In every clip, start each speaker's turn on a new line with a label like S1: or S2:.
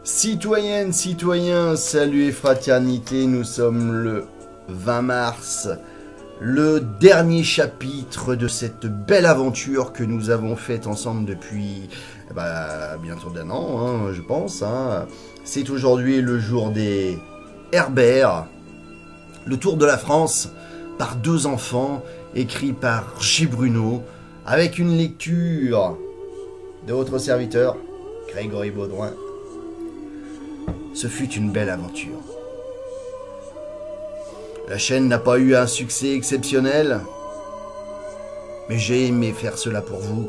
S1: Citoyennes, citoyens, salut et fraternité, nous sommes le 20 mars, le dernier chapitre de cette belle aventure que nous avons faite ensemble depuis bientôt d'un an, je pense. C'est aujourd'hui le jour des Herbert, le tour de la France par deux enfants, écrit par G. Bruno, avec une lecture de votre serviteur, Grégory Baudouin. Ce fut une belle aventure. La chaîne n'a pas eu un succès exceptionnel, mais j'ai aimé faire cela pour vous,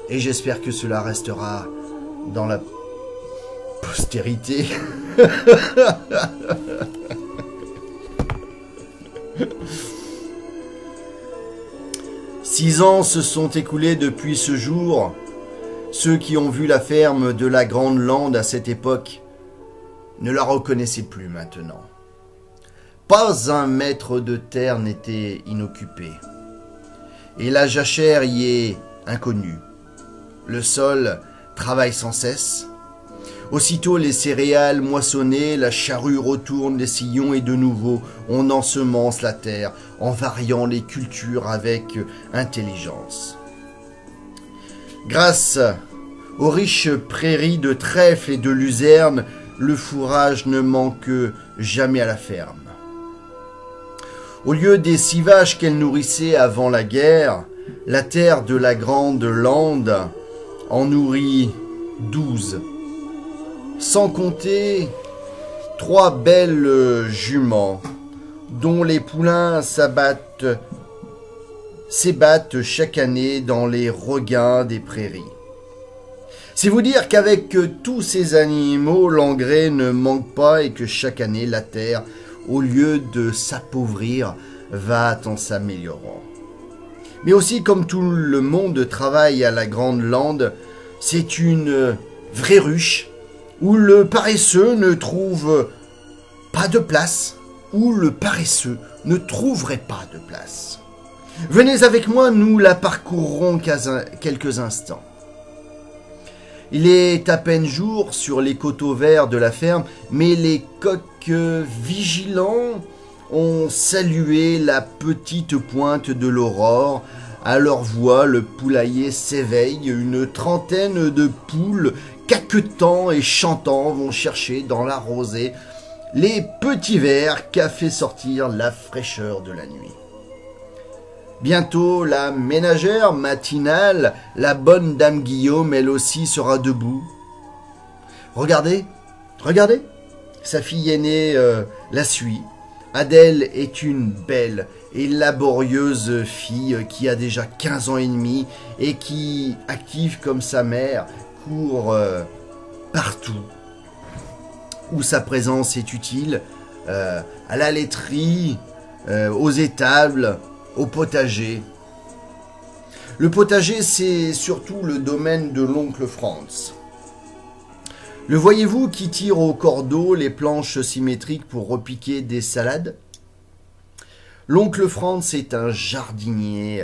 S1: et j'espère que cela restera dans la postérité. 6 ans se sont écoulés depuis ce jour. Ceux qui ont vu la ferme de la Grande Lande à cette époque ne la reconnaissaient plus maintenant. Pas un mètre de terre n'était inoccupé. Et la jachère y est inconnue. Le sol travaille sans cesse. Aussitôt les céréales moissonnées, la charrue retourne les sillons et de nouveau on ensemence la terre en variant les cultures avec intelligence. Grâce aux riches prairies de trèfle et de luzerne, le fourrage ne manque jamais à la ferme. Au lieu des 6 vaches qu'elle nourrissait avant la guerre, la terre de la Grande Lande en nourrit 12. Sans compter 3 belles juments, dont les poulains s'ébattent chaque année dans les regains des prairies. C'est vous dire qu'avec tous ces animaux, l'engrais ne manque pas et que chaque année, la terre, au lieu de s'appauvrir, va en s'améliorant. Mais aussi, comme tout le monde travaille à la Grande Lande, c'est une vraie ruche où le paresseux ne trouve pas de place, où le paresseux ne trouverait pas de place. Venez avec moi, nous la parcourrons quelques instants. Il est à peine jour sur les coteaux verts de la ferme, mais les coqs vigilants ont salué la petite pointe de l'aurore. À leur voix, le poulailler s'éveille, une trentaine de poules caquetant et chantant vont chercher dans la rosée les petits vers qu'a fait sortir la fraîcheur de la nuit. Bientôt, la ménagère matinale, la bonne dame Guillaume, elle aussi sera debout. Regardez, regardez, sa fille aînée la suit. Adèle est une belle et laborieuse fille qui a déjà 15 ans et demi et qui, active comme sa mère, court partout où sa présence est utile, à la laiterie, aux étables, au potager. Le potager, c'est surtout le domaine de l'oncle Franz. Le voyez-vous qui tire au cordeau les planches symétriques pour repiquer des salades? L'oncle Franz est un jardinier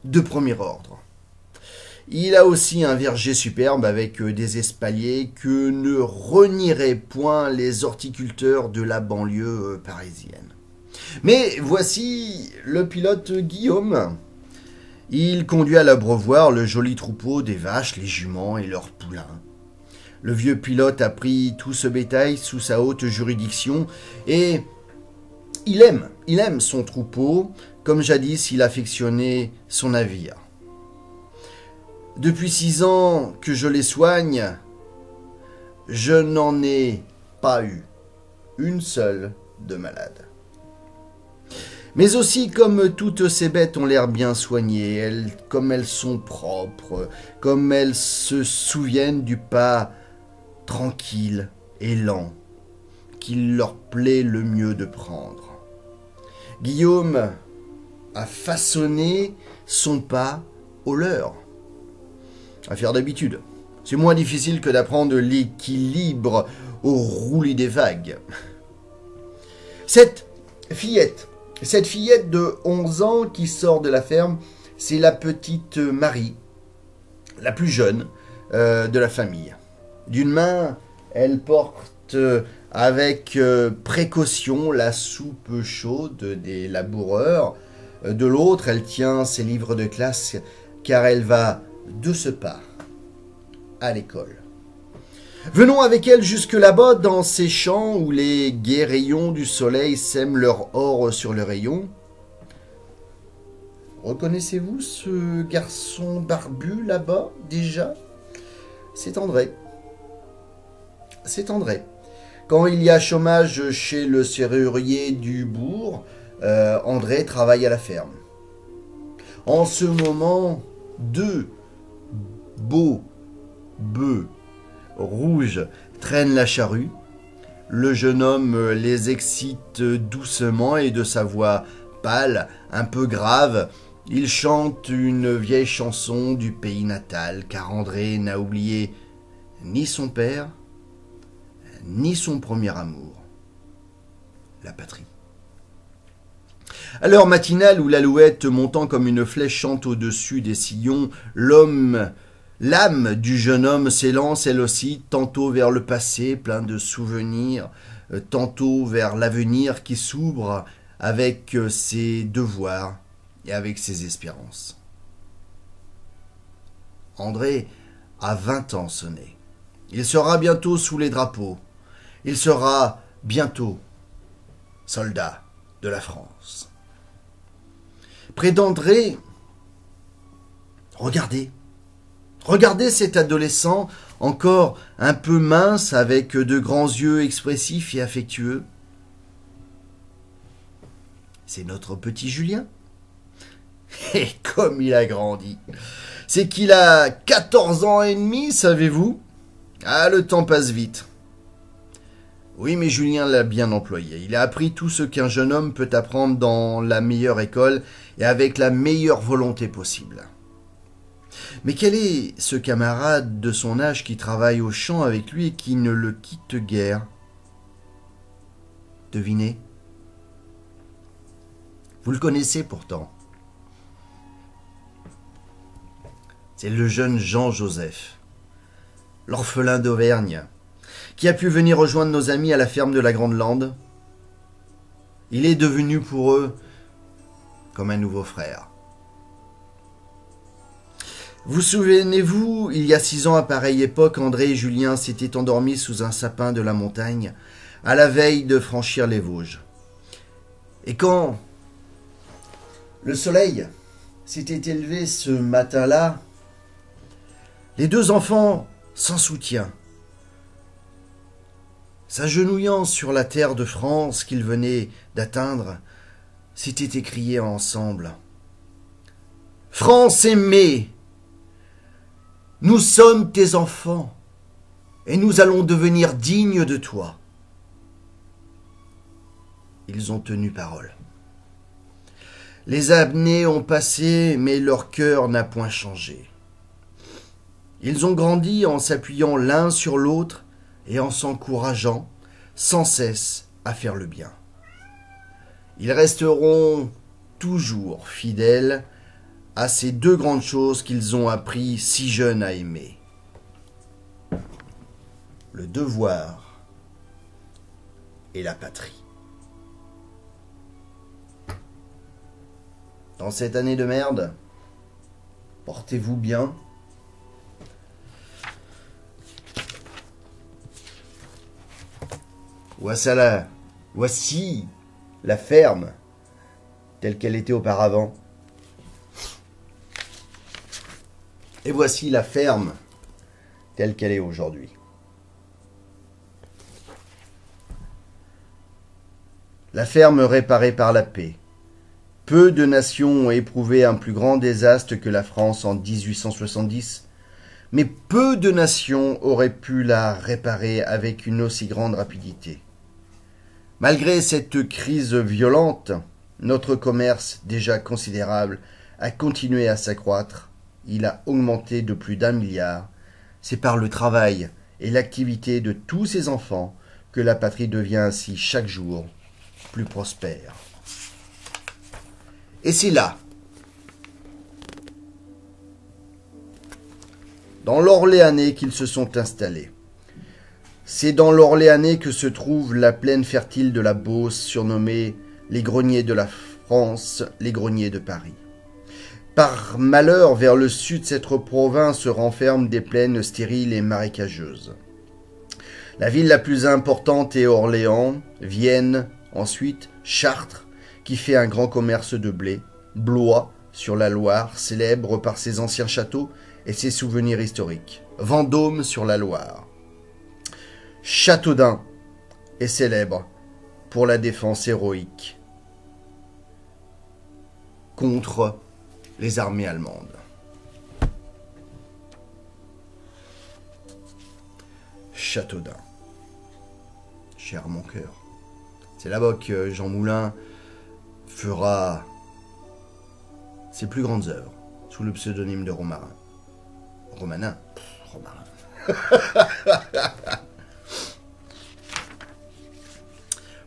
S1: de premier ordre. Il a aussi un verger superbe avec des espaliers que ne renieraient point les horticulteurs de la banlieue parisienne. Mais voici le pilote Guillaume. Il conduit à l'abreuvoir le joli troupeau des vaches, les juments et leurs poulains. Le vieux pilote a pris tout ce bétail sous sa haute juridiction et il aime son troupeau comme jadis il affectionnait son navire. Depuis 6 ans que je les soigne, je n'en ai pas eu une seule de malade. Mais aussi, comme toutes ces bêtes ont l'air bien soignées, comme elles sont propres, comme elles se souviennent du pas tranquille et lent qu'il leur plaît le mieux de prendre. Guillaume a façonné son pas au leur. Affaire d'habitude. C'est moins difficile que d'apprendre l'équilibre au roulis des vagues. Cette fillette de 11 ans qui sort de la ferme, c'est la petite Marie, la plus jeune, de la famille. D'une main, elle porte avec précaution la soupe chaude des laboureurs. De l'autre, elle tient ses livres de classe car elle va de ce pas à l'école. Venons avec elle jusque là-bas dans ces champs où les gais rayons du soleil sèment leur or sur le rayon. Reconnaissez-vous ce garçon barbu là-bas déjà? C'est André. C'est André. Quand il y a chômage chez le serrurier du bourg, André travaille à la ferme. En ce moment, 2 beaux bœufs rouges traînent la charrue. Le jeune homme les excite doucement et de sa voix pâle, un peu grave, il chante une vieille chanson du pays natal, car André n'a oublié ni son père, ni son premier amour, la patrie. À l'heure matinale où l'alouette montant comme une flèche chante au-dessus des sillons, l'âme du jeune homme s'élance elle aussi, tantôt vers le passé plein de souvenirs, tantôt vers l'avenir qui s'ouvre avec ses devoirs et avec ses espérances. André a 20 ans sonné. Il sera bientôt sous les drapeaux. Il sera bientôt soldat de la France. Près d'André, regardez cet adolescent encore un peu mince avec de grands yeux expressifs et affectueux. C'est notre petit Julien. Et comme il a grandi, c'est qu'il a 14 ans et demi, savez-vous? Ah, le temps passe vite. Oui, mais Julien l'a bien employé. Il a appris tout ce qu'un jeune homme peut apprendre dans la meilleure école et avec la meilleure volonté possible. Mais quel est ce camarade de son âge qui travaille au champ avec lui et qui ne le quitte guère? Devinez. Vous le connaissez pourtant. C'est le jeune Jean-Joseph, l'orphelin d'Auvergne, qui a pu venir rejoindre nos amis à la ferme de la Grande Lande. Il est devenu pour eux comme un nouveau frère. Vous souvenez-vous, il y a 6 ans à pareille époque, André et Julien s'étaient endormis sous un sapin de la montagne, à la veille de franchir les Vosges. Et quand le soleil s'était élevé ce matin-là, les 2 enfants, sans soutien, s'agenouillant sur la terre de France qu'ils venaient d'atteindre, s'étaient écriés ensemble. « France aimée, nous sommes tes enfants, et nous allons devenir dignes de toi. » Ils ont tenu parole. Les années ont passé, mais leur cœur n'a point changé. Ils ont grandi en s'appuyant l'un sur l'autre et en s'encourageant sans cesse à faire le bien. Ils resteront toujours fidèles à ces 2 grandes choses qu'ils ont appris si jeunes à aimer. Le devoir et la patrie. Dans cette année de merde, portez-vous bien. Voici la ferme telle qu'elle était auparavant. Et voici la ferme telle qu'elle est aujourd'hui. La ferme réparée par la paix. Peu de nations ont éprouvé un plus grand désastre que la France en 1870, mais peu de nations auraient pu la réparer avec une aussi grande rapidité. Malgré cette crise violente, notre commerce, déjà considérable, a continué à s'accroître. Il a augmenté de plus d'1 milliard. C'est par le travail et l'activité de tous ces enfants que la patrie devient ainsi chaque jour plus prospère. Et c'est là dans l'Orléanais qu'ils se sont installés. C'est dans l'Orléanais que se trouve la plaine fertile de la Beauce, surnommée les greniers de la France, les greniers de Paris. Par malheur, vers le sud, cette province se renferme des plaines stériles et marécageuses. La ville la plus importante est Orléans, Vienne, ensuite Chartres, qui fait un grand commerce de blé, Blois, sur la Loire, célèbre par ses anciens châteaux et ses souvenirs historiques, Vendôme sur la Loire. Châteaudun est célèbre pour la défense héroïque contre les armées allemandes. Châteaudun, cher à mon cœur. C'est là-bas que Jean Moulin fera ses plus grandes œuvres, sous le pseudonyme de Romarin. Romanin. Romarin.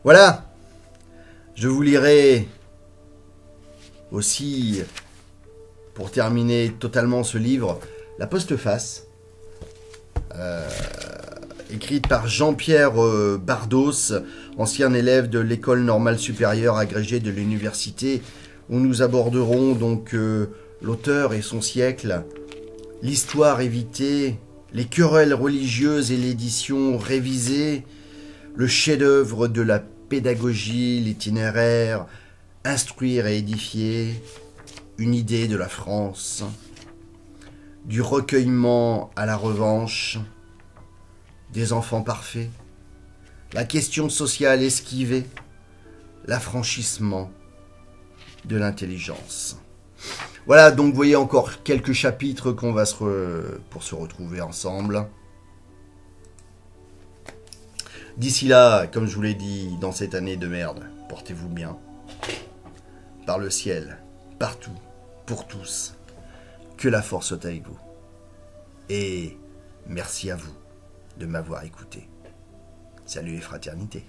S1: Voilà. Je vous lirai aussi, pour terminer totalement ce livre, La Postface, écrite par Jean-Pierre Bardos, ancien élève de l'école normale supérieure agrégée de l'université, où nous aborderons donc l'auteur et son siècle, l'histoire évitée, les querelles religieuses et l'édition révisée, le chef-d'œuvre de la pédagogie, l'itinéraire, instruire et édifier, une idée de la France, du recueillement à la revanche, des enfants parfaits, la question sociale esquivée, l'affranchissement de l'intelligence. Voilà, donc vous voyez encore quelques chapitres qu'on va pour se retrouver ensemble. D'ici là, comme je vous l'ai dit, dans cette année de merde, portez-vous bien. Par le ciel, partout, pour tous. Que la force soit avec vous. Et merci à vous de m'avoir écouté. Salut et fraternité.